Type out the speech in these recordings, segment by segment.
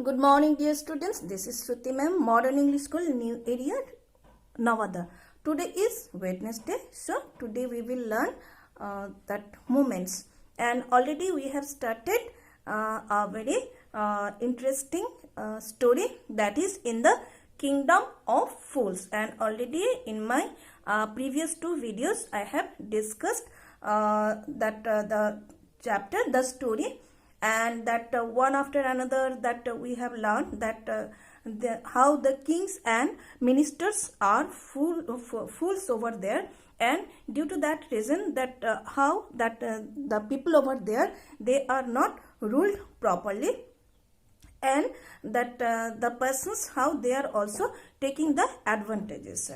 Good morning, dear students. This is Shruti ma'am, Modern English School, New Area, Navada. Today is Wednesday, so today we will learn that movements. And already we have started a very interesting story that is in the Kingdom of Fools. And already in my previous two videos, I have discussed the chapter, the story, and that one after another that we have learned that how the kings and ministers are fools over there, and due to that reason that how that the people over there, they are not ruled properly, and that the persons how they are also taking the advantages.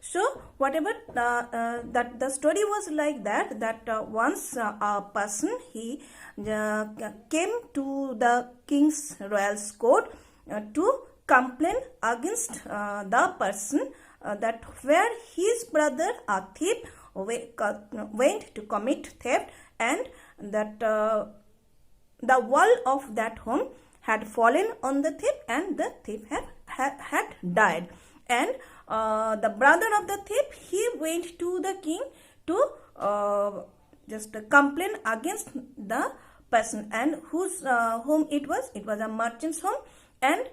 So whatever that the story was like that once a person he came to the king's royal court to complain against the person that where his brother a thief went to commit theft, and that the wall of that home had fallen on the thief, and the thief had died. And the brother of the thief, he went to the king to just complain against the person, and whose home it was a merchant's home. And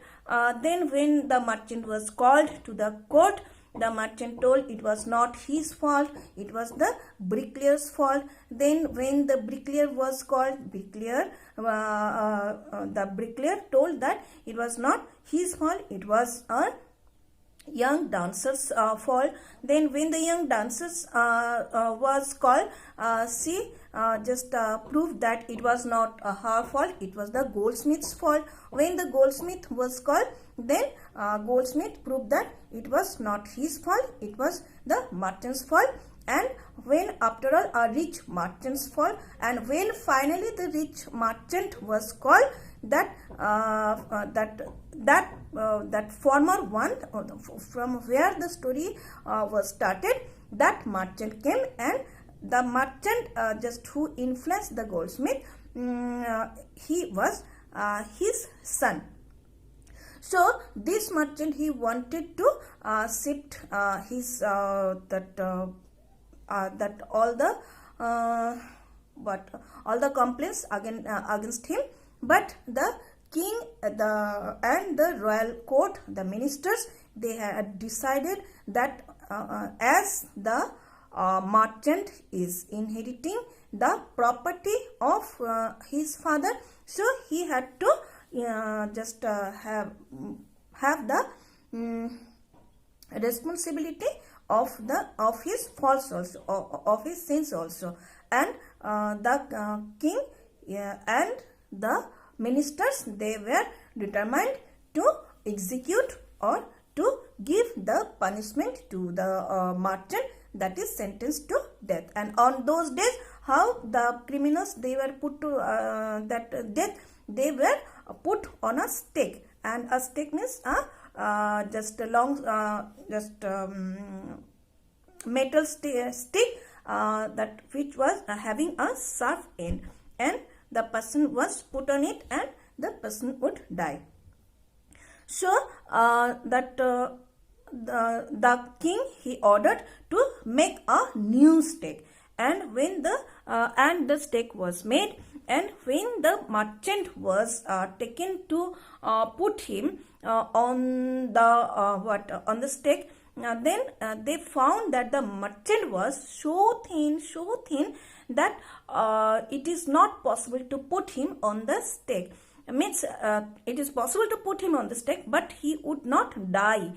then when the merchant was called to the court, the merchant told it was not his fault, it was the bricklayer's fault. Then when the bricklayer was called, the bricklayer told that it was not his fault, it was a young dancer's fault. Then when the young dancers was called, she just proved that it was not her fault, it was the goldsmith's fault. When the goldsmith was called, then goldsmith proved that it was not his fault, it was the merchant's fault. And when after all a rich merchant's fault, and when finally the rich merchant was called, that that former one from where the story was started, that merchant came, and the merchant just who influenced the goldsmith, he was his son. So this merchant, he wanted to shift his that all the complaints against him. But the king and the royal court, the ministers, they had decided that as the merchant is inheriting the property of his father, so he had to just have the responsibility of his faults also, of his sins also. And the king and the ministers, they were determined to execute or to give the punishment to the merchant, that is sentenced to death. And on those days, how the criminals, they were put to that death, they were put on a stake. And a stake means just a long metal stick that which was having a sharp end, and the person was put on it, and the person would die. So the king, he ordered to make a new stake. And when the stake was made, and when the merchant was taken to put him on the stake, then they found that the merchant was so thin that it is not possible to put him on the stake. Means it is possible to put him on the stake, but he would not die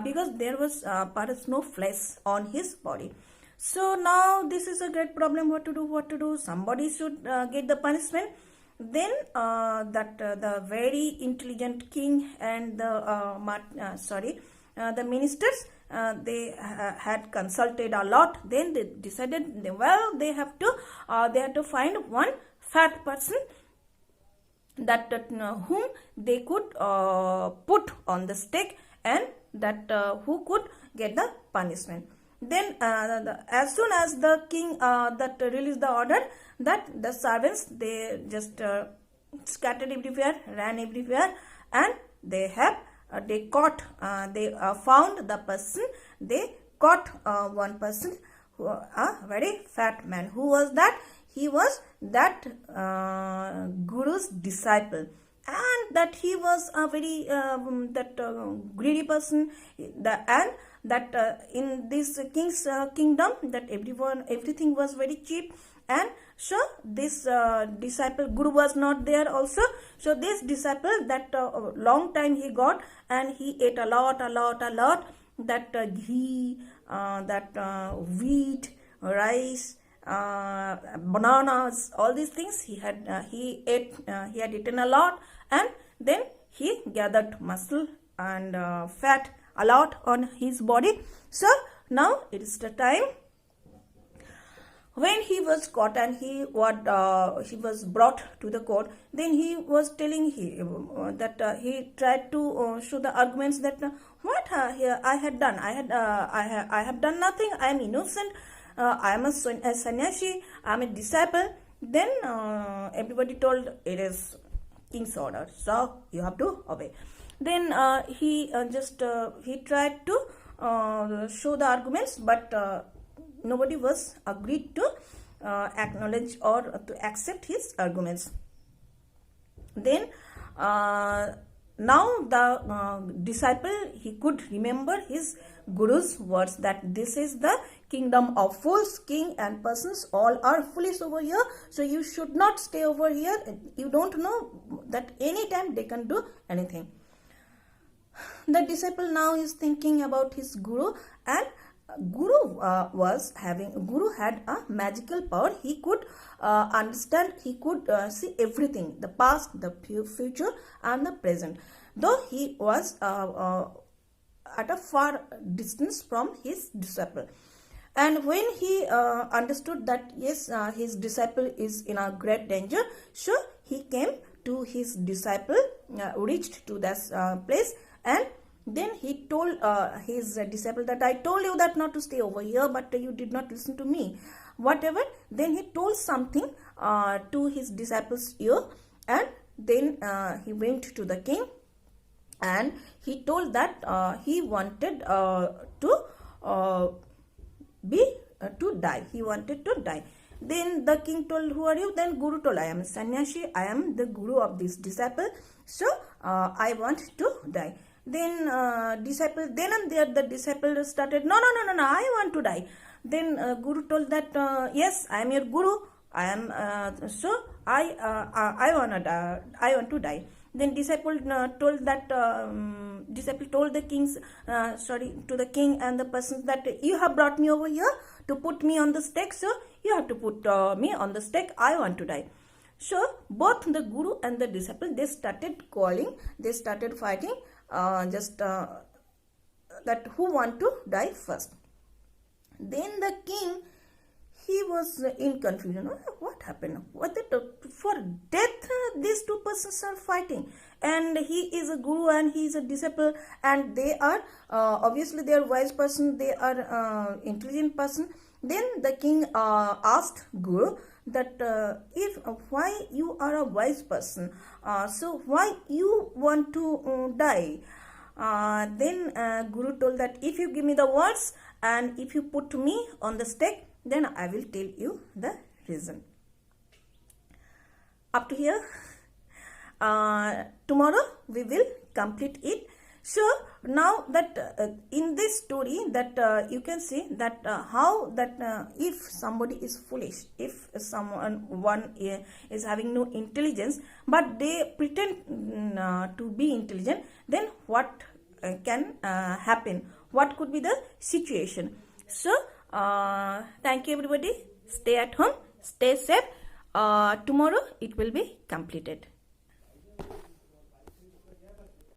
because there was perhaps no flesh on his body. So now this is a great problem. What to do? Somebody should get the punishment. Then the very intelligent king and the ministers, they had consulted a lot. Then they decided, they have to find one fat person that whom they could put on the stake, and that who could get the punishment. Then as soon as the king that released the order, that the servants, they just scattered everywhere, ran everywhere, and they found the person. They caught one person, a very fat man. Who was that? He was that guru's disciple, and that he was a very greedy person. In this king's kingdom, that everything was very cheap, and so this disciple guru was not there also. So this disciple, that long time he got, and he ate a lot, that ghee, wheat, rice, bananas, all these things he had eaten a lot, and then he gathered muscle and fat a lot on his body. So now it is the time when he was caught, and he was brought to the court. Then he was telling that he tried to show the arguments that what here I had done. I have done nothing. I am innocent. I am a sannyasi. I am a disciple. Then everybody told, it is king's order, so you have to obey. Then he tried to show the arguments, but nobody was agreed to acknowledge or to accept his arguments. Then now the disciple, he could remember his guru's words, that this is the kingdom of fools. King and persons all are foolish over here, so you should not stay over here. You don't know that anytime they can do anything. The disciple now is thinking about his guru, and Guru had a magical power. He could understand, he could see everything, the past, the future, and the present, though he was at a far distance from his disciple. And when he understood that yes, his disciple is in a great danger, so he came to his disciple, reached to this place, and then he told his disciple that I told you that not to stay over here, but you did not listen to me. Whatever. Then he told something to his disciple's ear, and then he went to the king, and he told that he wanted to die. He wanted to die. Then the king told, who are you? Then Guru told, I am a sannyasi. I am the guru of this disciple. So I want to die. Then the disciple started, no, I want to die. Then Guru told that yes, I am your guru. I am I want to die. Then disciple told the king and the persons that you have brought me over here to put me on the stake, so you have to put me on the stake. I want to die. So both the guru and the disciple, they started quarreling. They started fighting. That who want to die first. Then the king, he was in confusion. What happened? For death these two persons are fighting, and he is a guru and he is a disciple, and they are obviously they are wise person, they are intelligent person. Then the king asked Guru that why you are a wise person, so why you want to die? Then Guru told that if you give me the words and if you put me on the stake, then I will tell you the reason. Up to here. Tomorrow we will complete it. So now that in this story that you can see that how that if somebody is foolish, if one is having no intelligence but they pretend to be intelligent, then what can happen? What could be the situation? So thank you everybody. Stay at home. Stay safe. Tomorrow it will be completed.